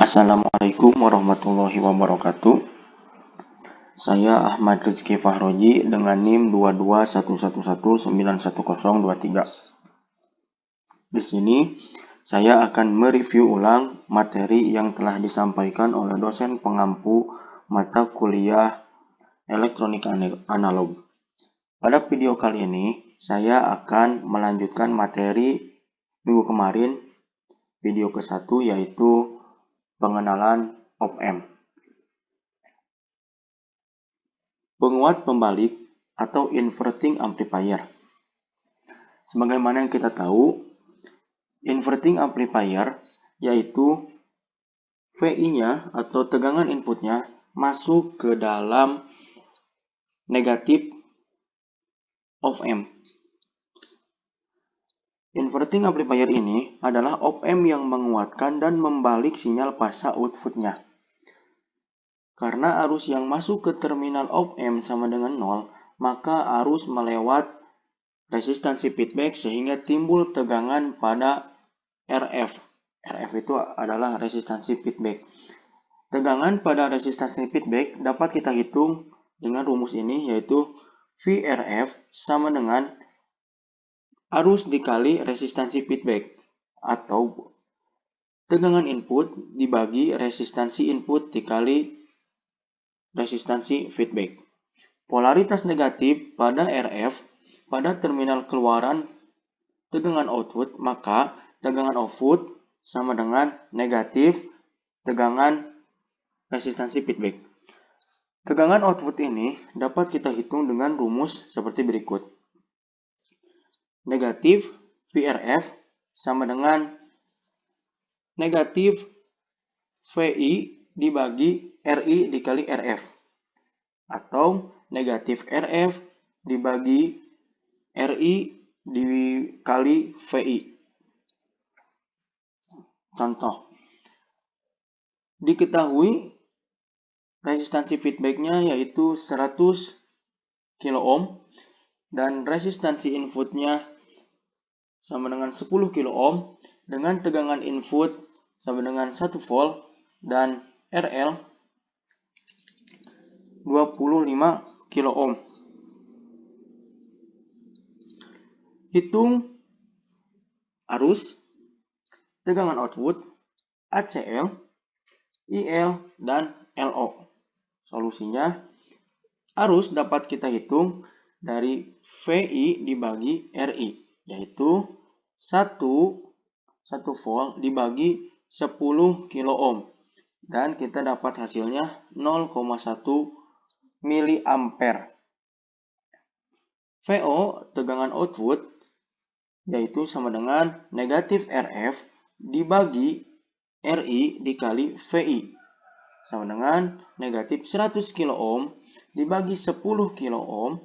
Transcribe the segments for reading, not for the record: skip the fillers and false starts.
Assalamualaikum warahmatullahi wabarakatuh. Saya Ahmad Rizky Fahroji dengan NIM 22111911023. Di sini saya akan mereview ulang materi yang telah disampaikan oleh dosen pengampu mata kuliah elektronika analog. Pada video kali ini saya akan melanjutkan materi minggu kemarin, video ke-1 yaitu pengenalan op-amp. Penguat pembalik atau inverting amplifier. Sebagaimana yang kita tahu, inverting amplifier yaitu VI-nya atau tegangan inputnya masuk ke dalam negatif op-amp. Inverting amplifier ini adalah op-amp yang menguatkan dan membalik sinyal fasa outputnya. Karena arus yang masuk ke terminal op-amp sama dengan 0, maka arus melewat resistansi feedback sehingga timbul tegangan pada RF. RF itu adalah resistansi feedback. Tegangan pada resistansi feedback dapat kita hitung dengan rumus ini, yaitu VRF sama dengan arus dikali resistansi feedback, atau tegangan input dibagi resistansi input dikali resistansi feedback. Polaritas negatif pada RF pada terminal keluaran tegangan output, maka tegangan output sama dengan negatif tegangan resistansi feedback. Tegangan output ini dapat kita hitung dengan rumus seperti berikut. Negatif VRF sama dengan negatif VI dibagi RI dikali RF, atau negatif RF dibagi RI dikali VI. Contoh, diketahui resistansi feedbacknya yaitu 100 kilo ohm dan resistansi inputnya sama dengan 10 kilo ohm dengan tegangan input sama dengan 1 volt dan RL 25 kilo ohm. Hitung arus, tegangan output, ACL, IL, dan LO. Solusinya, arus dapat kita hitung dari VI dibagi RI, yaitu 1 volt dibagi 10 kilo ohm. Dan kita dapat hasilnya 0,1 miliampere. VO, tegangan output, yaitu sama dengan negatif RF dibagi RI dikali VI, sama dengan negatif 100 kilo ohm dibagi 10 kilo ohm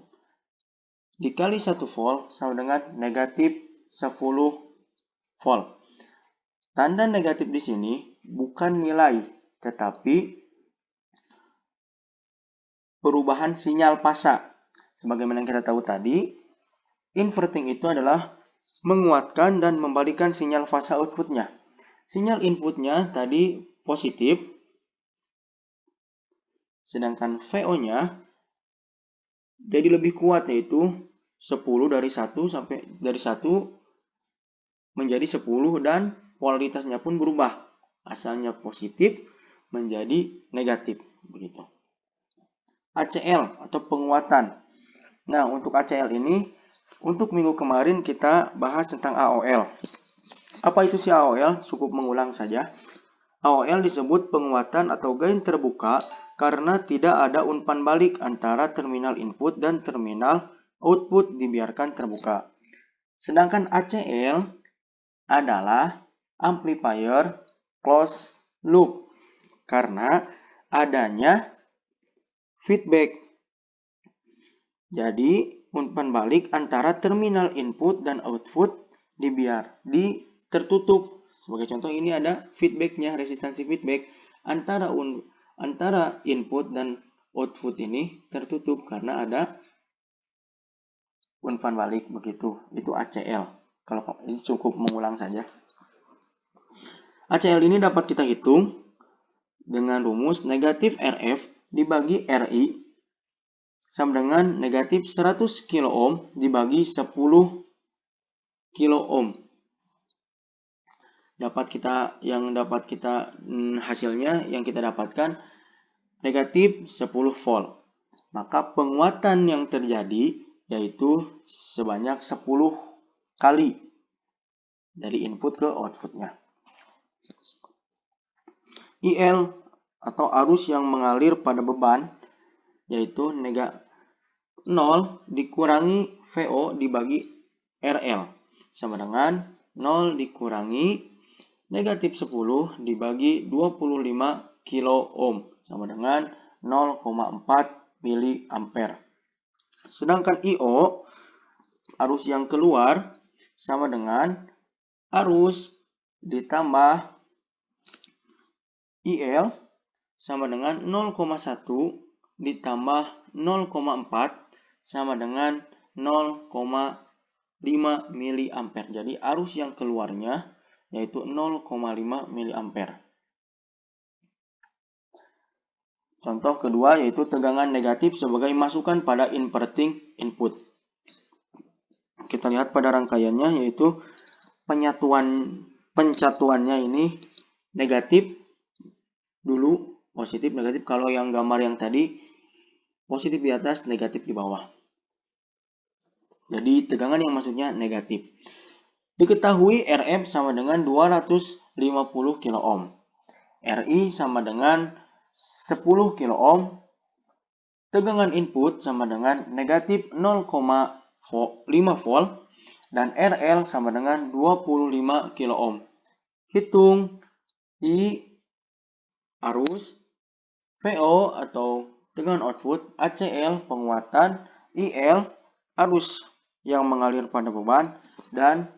dikali 1 volt sama dengan negatif 10 volt. Tanda negatif di sini bukan nilai, tetapi perubahan sinyal fasa. Sebagaimana yang kita tahu tadi, inverting itu adalah menguatkan dan membalikkan sinyal fasa outputnya. Sinyal inputnya tadi positif, sedangkan VO-nya jadi lebih kuat, yaitu 10 dari 1 menjadi 10, dan polaritasnya pun berubah. Asalnya positif menjadi negatif, begitu. ACL atau penguatan. Nah, untuk ACL ini, untuk minggu kemarin kita bahas tentang AOL. Apa itu si AOL? Cukup mengulang saja. AOL disebut penguatan atau gain terbuka karena tidak ada umpan balik antara terminal input dan terminal output dibiarkan terbuka. Sedangkan ACL adalah amplifier closed loop karena adanya feedback. Jadi, umpan balik antara terminal input dan output tertutup. Sebagai contoh, ini ada feedbacknya, resistansi feedback antara input dan output ini tertutup karena ada umpan balik, begitu. Itu ACL. Kalau ini cukup mengulang saja. ACL ini dapat kita hitung dengan rumus negatif RF dibagi RI sama dengan negatif 100 kilo ohm dibagi 10 kilo ohm. Hasilnya yang kita dapatkan negatif 10 volt. Maka penguatan yang terjadi yaitu sebanyak 10 kali dari input ke outputnya. IL atau arus yang mengalir pada beban yaitu 0 dikurangi VO dibagi RL sama dengan 0 dikurangi negatif 10 dibagi 25 kilo ohm sama dengan 0,4 miliampere. Sedangkan IO, arus yang keluar, sama dengan arus ditambah IL sama dengan 0,1 ditambah 0,4 sama dengan 0,5 miliampere. Jadi arus yang keluarnya yaitu 0,5 miliampere. Contoh kedua yaitu tegangan negatif sebagai masukan pada inverting input. Kita lihat pada rangkaiannya yaitu pencatuannya ini negatif dulu, positif, negatif. Kalau yang gambar yang tadi positif di atas, negatif di bawah. Jadi tegangan yang masuknya negatif. Diketahui Rf sama dengan 250 kilo ohm. Ri sama dengan 10 kilo ohm. Tegangan input sama dengan negatif 0,5 volt. Dan RL sama dengan 25 kilo ohm. Hitung I arus, VO atau tegangan output, ACL penguatan, IL arus yang mengalir pada beban, dan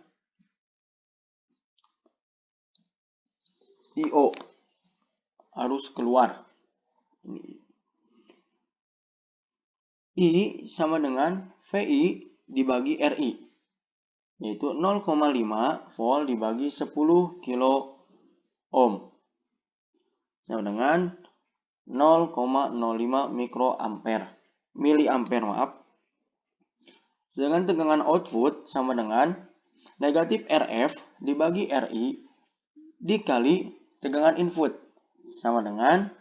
IO arus keluar. I sama dengan VI dibagi RI, yaitu 0,5 volt dibagi 10 kilo ohm, sama dengan 0,05 miliampere. Sedangkan tegangan output sama dengan negatif RF dibagi RI dikali tegangan input sama dengan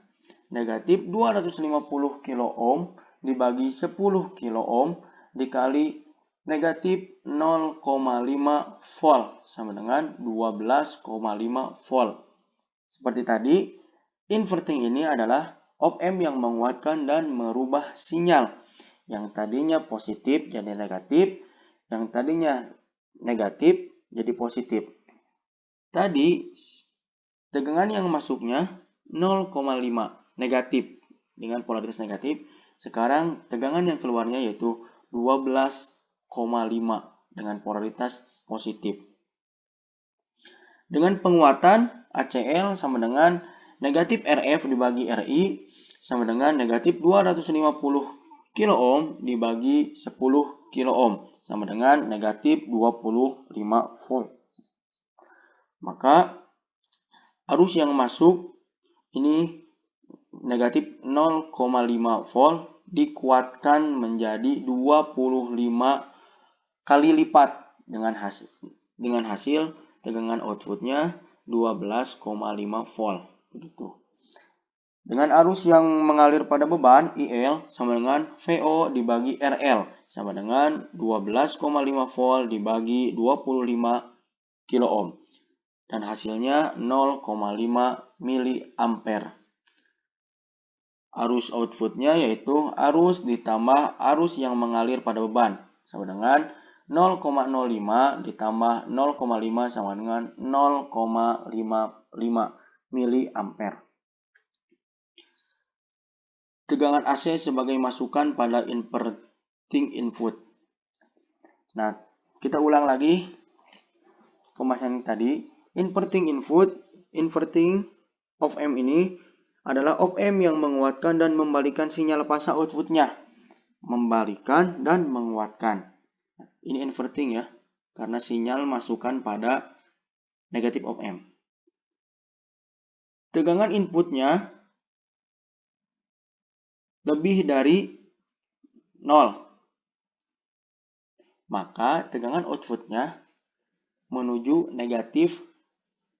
negatif 250 kilo ohm dibagi 10 kilo ohm dikali negatif 0,5 volt sama dengan 12,5 volt. Seperti tadi, inverting ini adalah op-amp yang menguatkan dan merubah sinyal. Yang tadinya positif jadi negatif, yang tadinya negatif jadi positif. Tadi tegangan yang masuknya 0,5 negatif dengan polaritas negatif. Sekarang tegangan yang keluarnya yaitu 12,5 dengan polaritas positif. Dengan penguatan ACL sama dengan negatif RF dibagi RI sama dengan negatif 250 kilo ohm dibagi 10 kilo ohm sama dengan negatif 25 volt. Maka arus yang masuk ini negatif 0,5 volt dikuatkan menjadi 25 kali lipat dengan hasil tegangan outputnya 12,5 volt. Begitu. Dengan arus yang mengalir pada beban IL sama dengan VO dibagi RL sama dengan 12,5 volt dibagi 25 kilo ohm. Dan hasilnya 0,5 miliampere. Arus outputnya yaitu arus ditambah arus yang mengalir pada beban sama dengan 0,05 ditambah 0,5 sama dengan 0,55 miliampere. Tegangan AC sebagai masukan pada inverting input. Nah, kita ulang lagi pembahasan tadi. Inverting input, inverting op-amp ini adalah op-amp yang menguatkan dan membalikkan sinyal pasa outputnya. Membalikan dan menguatkan. Ini inverting ya, karena sinyal masukan pada negatif op-amp. Tegangan inputnya lebih dari 0. Maka tegangan outputnya menuju negatif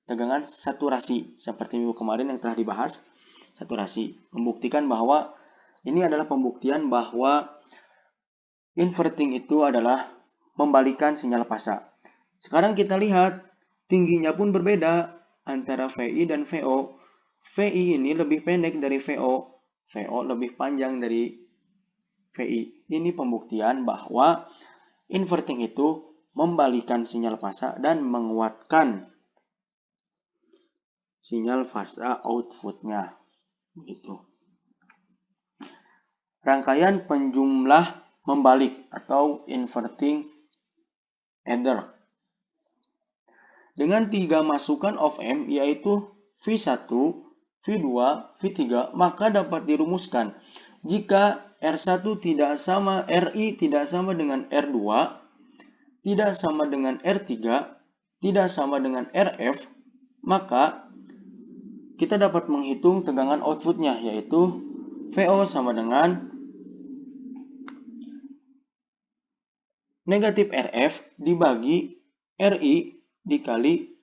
tegangan saturasi. Seperti minggu kemarin yang telah dibahas, saturasi. Membuktikan bahwa ini adalah pembuktian bahwa inverting itu adalah membalikan sinyal fasa. Sekarang kita lihat tingginya pun berbeda antara VI dan VO. VI ini lebih pendek dari VO. VO lebih panjang dari VI. Ini pembuktian bahwa inverting itu membalikan sinyal fasa dan menguatkan sinyal fasa outputnya. Begitu. Rangkaian penjumlah membalik atau inverting adder. Dengan 3 masukan of-amp yaitu V1, V2, V3, maka dapat dirumuskan jika R1 tidak sama, RI tidak sama dengan R2, tidak sama dengan R3, tidak sama dengan RF, maka kita dapat menghitung tegangan outputnya yaitu VO sama dengan negatif RF dibagi RI dikali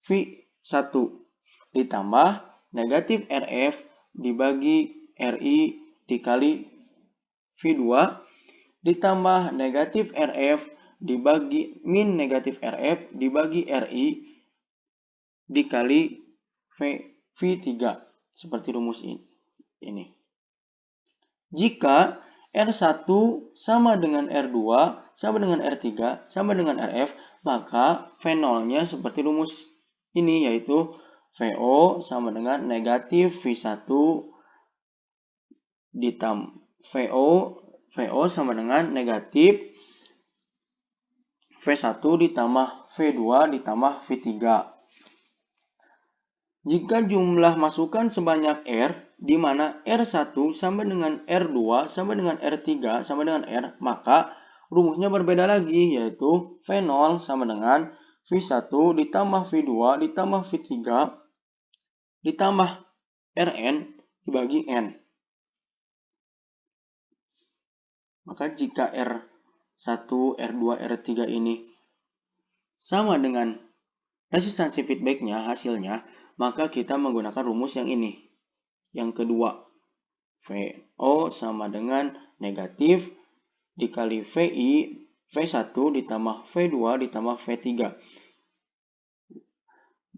V1 ditambah negatif RF dibagi RI dikali V2 ditambah negatif RF dibagi min negatif RF dibagi RI dikali V3 seperti rumus ini. Jika R1 sama dengan R2 sama dengan R3 sama dengan RF, maka V0-nya seperti rumus ini yaitu VO sama dengan negatif V1 ditambah VO sama dengan negatif V1 ditambah V2 ditambah V3. Jika jumlah masukan sebanyak R, di mana R1 sama dengan R2 sama dengan R3 sama dengan R, maka rumusnya berbeda lagi, yaitu V0 sama dengan V1 ditambah V2 ditambah V3 ditambah Rn dibagi N. Maka jika R1, R2, R3 ini sama dengan resistansi feedbacknya, hasilnya, maka kita menggunakan rumus yang ini. Yang kedua, VO sama dengan negatif dikali VI, V1 ditambah V2 ditambah V3.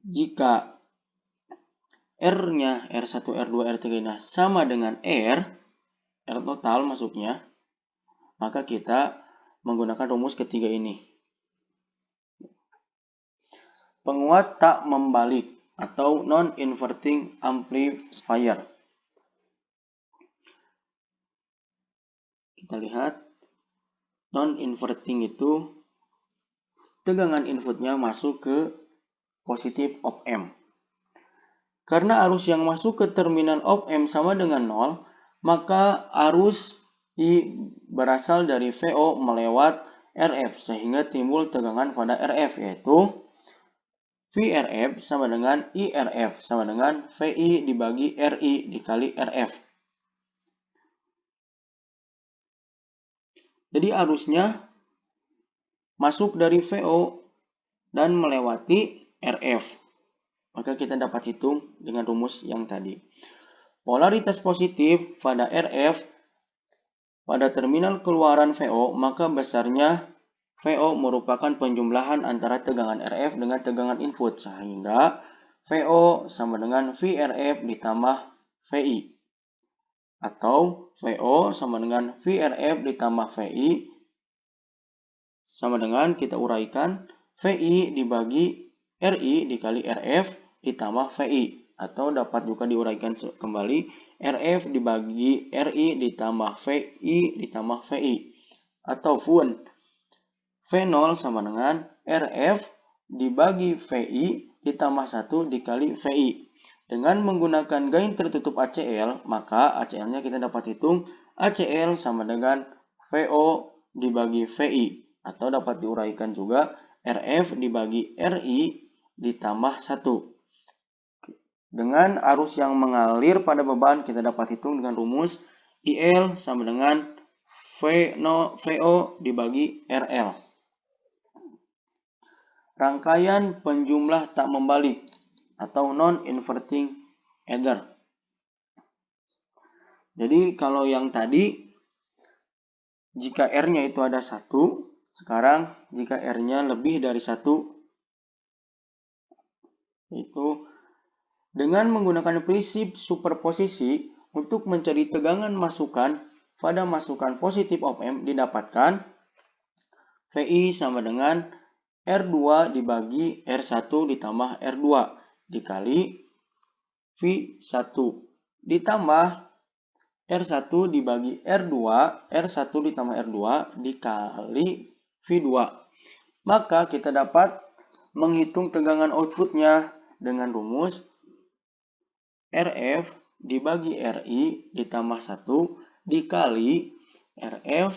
Jika R-nya, R1, R2, R3 sama dengan R total masuknya, maka kita menggunakan rumus ketiga ini. Penguat tak membalik atau non-inverting amplifier. Kita lihat, non-inverting itu tegangan inputnya masuk ke positif op-amp. Karena arus yang masuk ke terminal op-amp sama dengan 0, maka arus I berasal dari VO melewat RF, sehingga timbul tegangan pada RF, yaitu VRF sama dengan IRF sama dengan VI dibagi RI dikali RF. Jadi arusnya masuk dari VO dan melewati RF. Maka kita dapat hitung dengan rumus yang tadi. Polaritas positif pada RF pada terminal keluaran VO, maka besarnya VO merupakan penjumlahan antara tegangan RF dengan tegangan input, sehingga VO sama dengan VRF ditambah VI. Atau VO sama dengan VRF ditambah VI sama dengan, kita uraikan, VI dibagi RI dikali RF ditambah VI. Atau dapat juga diuraikan kembali, RF dibagi RI ditambah VI ditambah VI. Atau V0 sama dengan RF dibagi VI ditambah 1 dikali VI. Dengan menggunakan gain tertutup ACL, maka ACL-nya kita dapat hitung ACL sama dengan VO dibagi VI. Atau dapat diuraikan juga RF dibagi RI ditambah 1. Dengan arus yang mengalir pada beban, kita dapat hitung dengan rumus IL sama dengan VO dibagi RL. Rangkaian penjumlah tak membalik atau non-inverting adder. Jadi kalau yang tadi, jika R-nya itu ada 1, sekarang jika R-nya lebih dari 1, itu dengan menggunakan prinsip superposisi untuk mencari tegangan masukan pada masukan positif of M didapatkan VI sama dengan R2 dibagi R1 ditambah R2 dikali V1 ditambah R1 dibagi R2, R1 ditambah R2 dikali V2. Maka kita dapat menghitung tegangan outputnya dengan rumus RF dibagi RI ditambah 1 dikali RF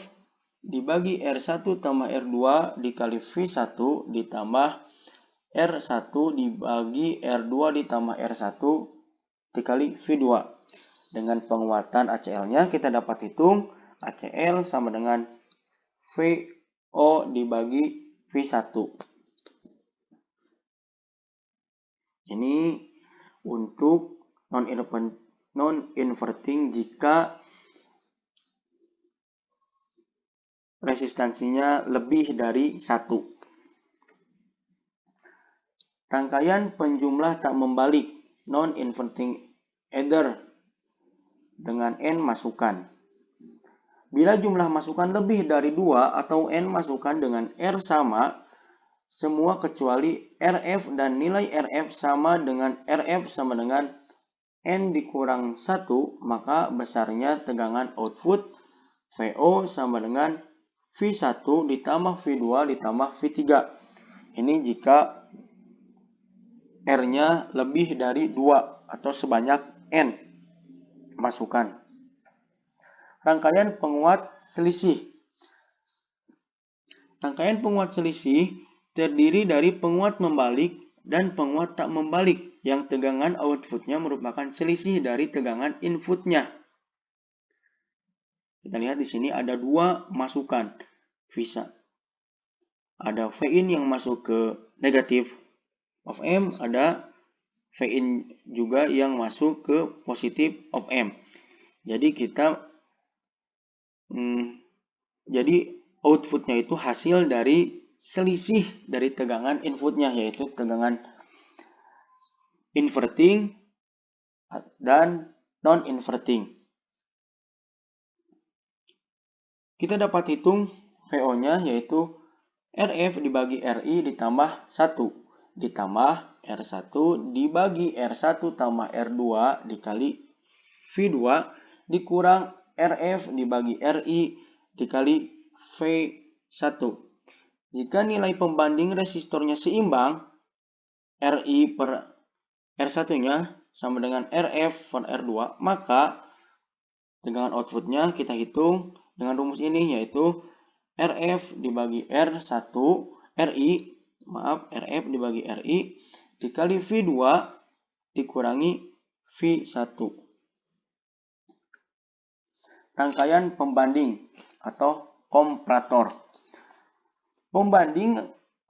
dibagi R1 tambah R2 dikali V1 ditambah R1 dibagi R2 ditambah R1 dikali V2. Dengan penguatan ACL-nya kita dapat hitung ACL sama dengan VO dibagi V1. Ini untuk non-inverting jika resistansinya lebih dari 1. Rangkaian penjumlah tak membalik non-inverting adder dengan N masukan. Bila jumlah masukan lebih dari 2 atau N masukan dengan R sama, semua kecuali RF dan nilai RF sama dengan RF sama dengan N dikurang 1, maka besarnya tegangan output VO sama dengan V1 ditambah V2 ditambah V3. Ini jika R-nya lebih dari 2 atau sebanyak N masukan. Rangkaian penguat selisih. Rangkaian penguat selisih terdiri dari penguat membalik dan penguat tak membalik yang tegangan outputnya merupakan selisih dari tegangan inputnya. Kita lihat di sini ada 2 masukan. Bisa ada V-in yang masuk ke negatif of M, ada V-in juga yang masuk ke positif of M. Jadi jadi outputnya itu hasil dari selisih dari tegangan inputnya, yaitu tegangan inverting dan non-inverting. Kita dapat hitung VO-nya yaitu RF dibagi RI ditambah 1 ditambah R1 dibagi R1 tambah R2 dikali V2 dikurang RF dibagi RI dikali V1. Jika nilai pembanding resistornya seimbang, RI per R1-nya sama dengan RF per R2, maka tegangan outputnya kita hitung dengan rumus ini, yaitu RF dibagi R1 RF dibagi RI dikali V2 dikurangi V1. Rangkaian pembanding atau komparator. Pembanding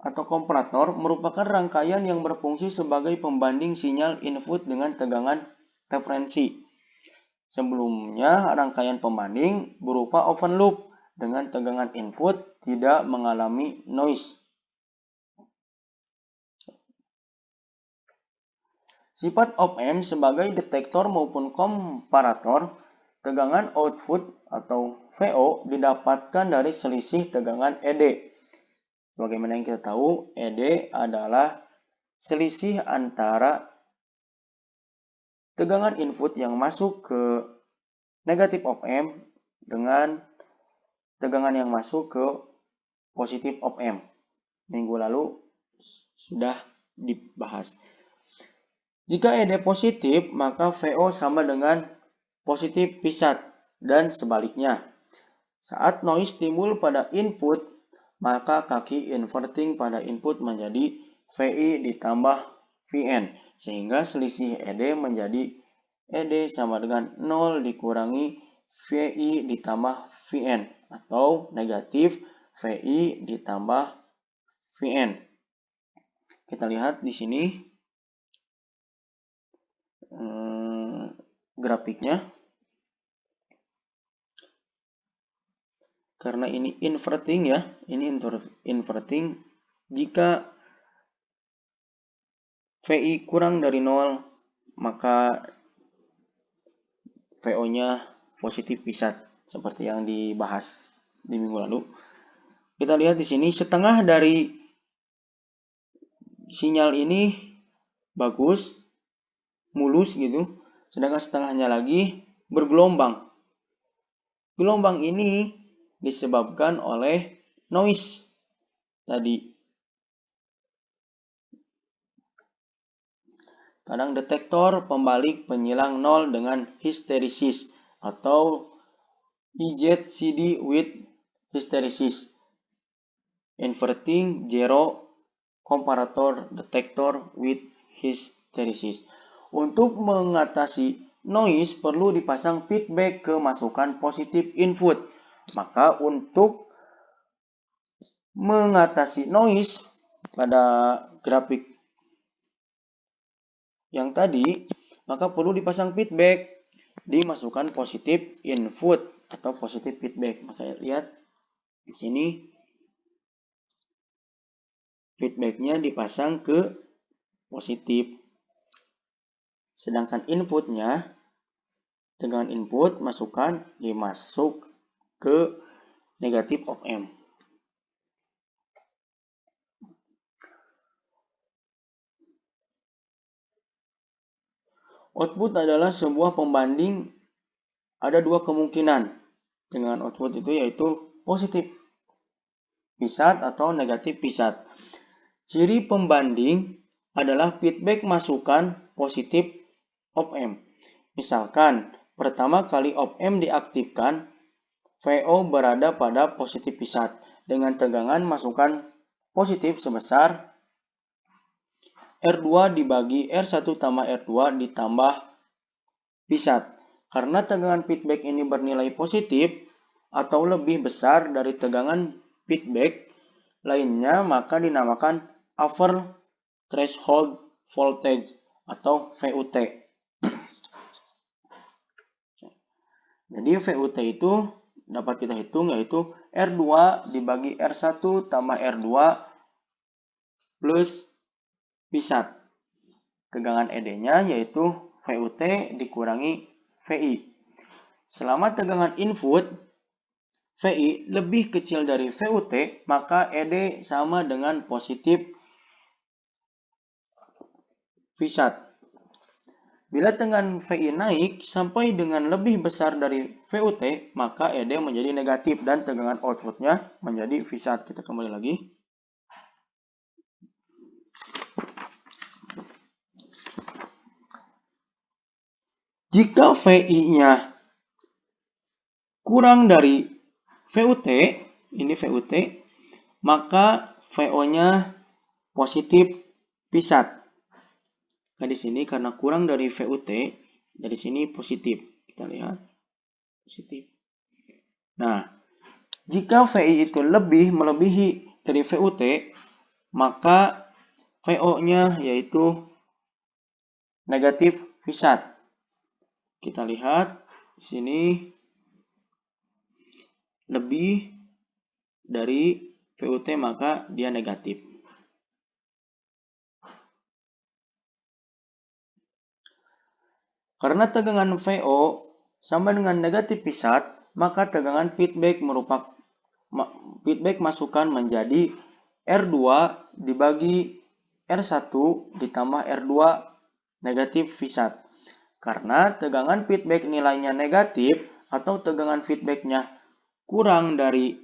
atau komparator merupakan rangkaian yang berfungsi sebagai pembanding sinyal input dengan tegangan referensi. Sebelumnya, rangkaian pembanding berupa open loop dengan tegangan input tidak mengalami noise. Sifat op-amp sebagai detektor maupun komparator, tegangan output atau VO didapatkan dari selisih tegangan ED. Bagaimana yang kita tahu, ED adalah selisih antara tegangan input yang masuk ke negatif op-amp dengan tegangan yang masuk ke positif op-amp. Minggu lalu sudah dibahas. Jika ED positif, maka VO sama dengan positif Vsat dan sebaliknya. Saat noise timbul pada input, maka kaki inverting pada input menjadi VI ditambah Vn, sehingga selisih ED menjadi ED sama dengan 0 dikurangi VI ditambah VN atau negatif VI ditambah VN. Kita lihat di sini grafiknya. Karena ini inverting ya, ini inverting. Jika VI kurang dari 0, maka VO-nya positif pisat, seperti yang dibahas di minggu lalu. Kita lihat di sini setengah dari sinyal ini bagus, mulus gitu, sedangkan setengahnya lagi bergelombang. Gelombang ini disebabkan oleh noise tadi. Kadang detektor pembalik penyilang 0 dengan hysteresis atau IZCD with hysteresis. Inverting zero comparator detector with hysteresis. Untuk mengatasi noise perlu dipasang feedback ke masukan positif input. Maka untuk mengatasi noise pada grafik yang tadi, maka perlu dipasang feedback, dimasukkan positif input atau positif feedback. Maka lihat di sini feedbacknya dipasang ke positif, sedangkan inputnya dengan input masukan dimasuk ke negatif op amp. Output adalah sebuah pembanding. Ada dua kemungkinan dengan output itu, yaitu positif pisat atau negatif pisat. Ciri pembanding adalah feedback masukan positif op amp. Misalkan pertama kali op amp diaktifkan, VO berada pada positif pisat dengan tegangan masukan positif sebesar R2 dibagi R1 tambah R2 ditambah pisat. Karena tegangan feedback ini bernilai positif atau lebih besar dari tegangan feedback lainnya, maka dinamakan upper threshold voltage atau VUT. Jadi VUT itu dapat kita hitung, yaitu R2 dibagi R1 tambah R2 plus pisat. Tegangan ED-nya yaitu VUT dikurangi VI. Selama tegangan input VI lebih kecil dari VUT, maka ED sama dengan positif pisat. Bila tegangan VI naik sampai dengan lebih besar dari VUT, maka ED menjadi negatif dan tegangan outputnya menjadi pisat. Kita kembali lagi. Jika VI-nya kurang dari VUT, ini VUT, maka VO-nya positif pisat. Nah, di sini karena kurang dari VUT, dari sini positif. Kita lihat positif. Nah, jika VI itu melebihi dari VUT, maka VO-nya yaitu negatif pisat. Kita lihat di sini lebih dari VUT, maka dia negatif. Karena tegangan VO sama dengan negatif pisat, maka tegangan feedback masukan menjadi R2 dibagi R1 ditambah R2 negatif pisat. Karena tegangan feedback nilainya negatif atau tegangan feedbacknya kurang dari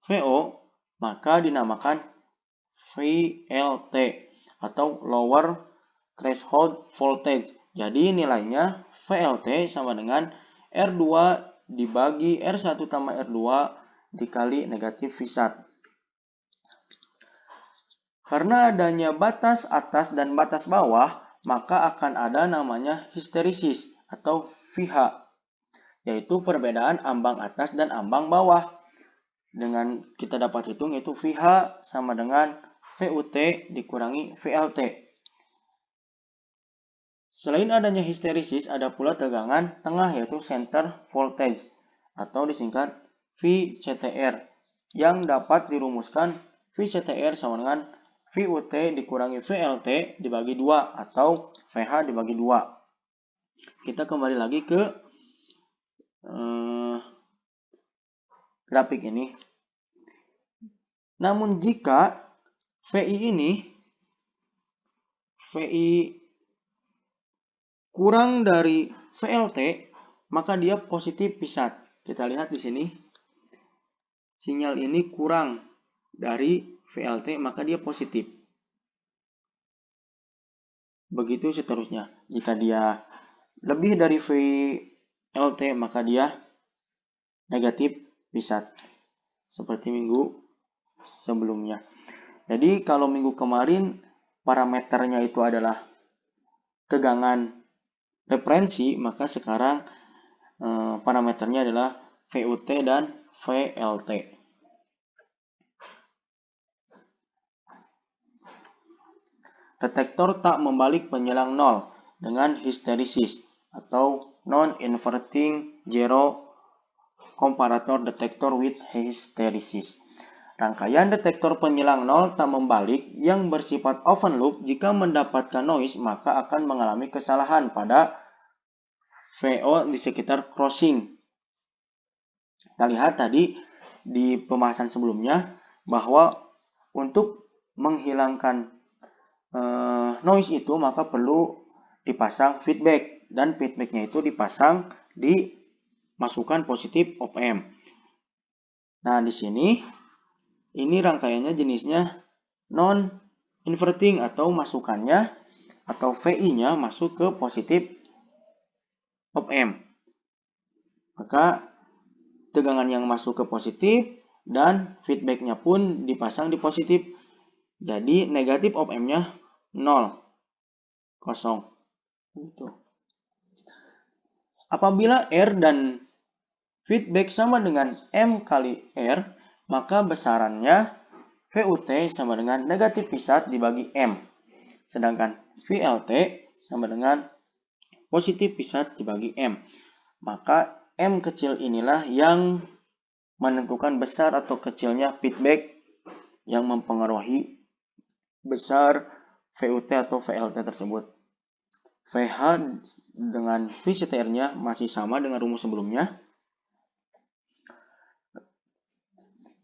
VO, maka dinamakan VLT atau lower threshold voltage. Jadi nilainya VLT sama dengan R2 dibagi R1 tambah R2 dikali negatif pisat. Karena adanya batas atas dan batas bawah, maka akan ada namanya hysteresis atau VH. yaitu perbedaan ambang atas dan ambang bawah. Dengan kita dapat hitung yaitu VH sama dengan VUT dikurangi VLT. Selain adanya histérisis, ada pula tegangan tengah yaitu center voltage atau disingkat VCTR yang dapat dirumuskan VCTR sama dengan VUT dikurangi VLT dibagi 2 atau VH dibagi 2. Kita kembali lagi ke grafik ini. Namun jika VI kurang dari VLT, maka dia positif pisat. Kita lihat di sini. Sinyal ini kurang dari VLT, maka dia positif. Begitu seterusnya. Jika dia lebih dari VLT, maka dia negatif pisat. Seperti minggu sebelumnya. Jadi kalau minggu kemarin parameternya itu adalah tegangan referensi, maka sekarang parameternya adalah VUT dan VLT. Detektor tak membalik penyelang 0 dengan histérisis atau non-inverting zero comparator detector with hystérisis. Rangkaian detektor penyelang 0 tak membalik yang bersifat open loop jika mendapatkan noise maka akan mengalami kesalahan pada VO di sekitar crossing. Kita lihat tadi di pembahasan sebelumnya bahwa untuk menghilangkan noise itu maka perlu dipasang feedback dan feedbacknya itu dipasang di masukan positif op-amp. Nah di sini ini rangkaiannya jenisnya non-inverting atau masukannya atau VI-nya masuk ke positif op-amp. Maka tegangan yang masuk ke positif dan feedbacknya pun dipasang di positif. Jadi negatif op-amp-nya 0, kosong. Gitu. Apabila R dan feedback sama dengan M kali R, maka besarannya VUT sama dengan negatif pisat dibagi M. Sedangkan VLT sama dengan positif pisat dibagi M. Maka M kecil inilah yang menentukan besar atau kecilnya feedback yang mempengaruhi besar VUT atau VLT tersebut. VH dengan VCTR-nya masih sama dengan rumus sebelumnya.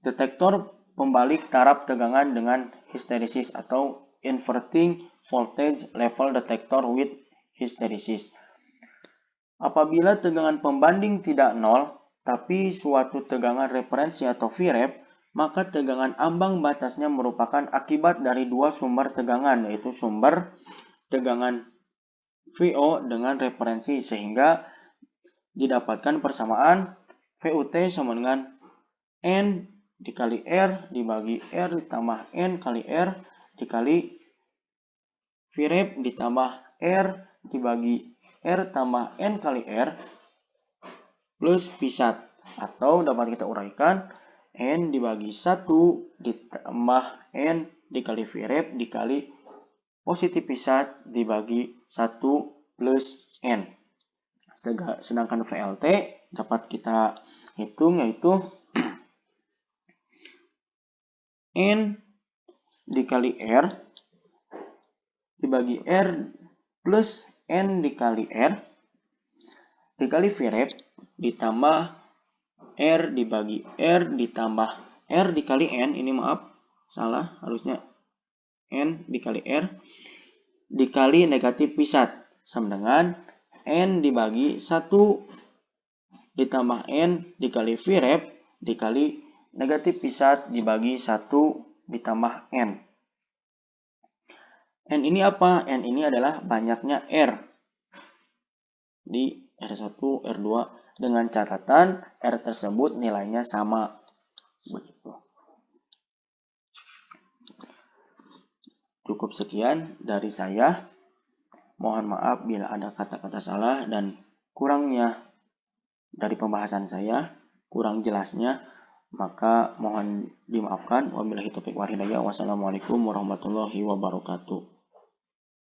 Detektor pembalik taraf tegangan dengan histérisis atau inverting voltage level detector with histérisis. Apabila tegangan pembanding tidak 0, tapi suatu tegangan referensi atau Vref, maka tegangan ambang batasnya merupakan akibat dari dua sumber tegangan, yaitu sumber tegangan VO dengan referensi, sehingga didapatkan persamaan VUT sama dengan N dikali R dibagi R ditambah N kali R dikali Vref ditambah R dibagi R tambah N kali R plus pisat. Atau dapat kita uraikan N dibagi 1 ditambah N dikali Vref dikali positif pisat dibagi 1 plus N. Sedangkan VLT dapat kita hitung yaitu N dikali R dibagi R plus N dikali R dikali Vref ditambah R dibagi R ditambah R dikali N. Ini maaf, salah, harusnya N dikali R dikali negatif pisat sama dengan N dibagi 1 ditambah N dikali Vref dikali negatif pisat dibagi 1 ditambah N. N ini apa? N ini adalah banyaknya R di R1, R2 dengan catatan R tersebut nilainya sama. Begitu. Cukup sekian dari saya. Mohon maaf bila ada kata-kata salah dan kurangnya dari pembahasan saya kurang jelasnya, maka mohon dimaafkan. Wabillahi taufiq wal hidayah. Wassalamualaikum warahmatullahi wabarakatuh.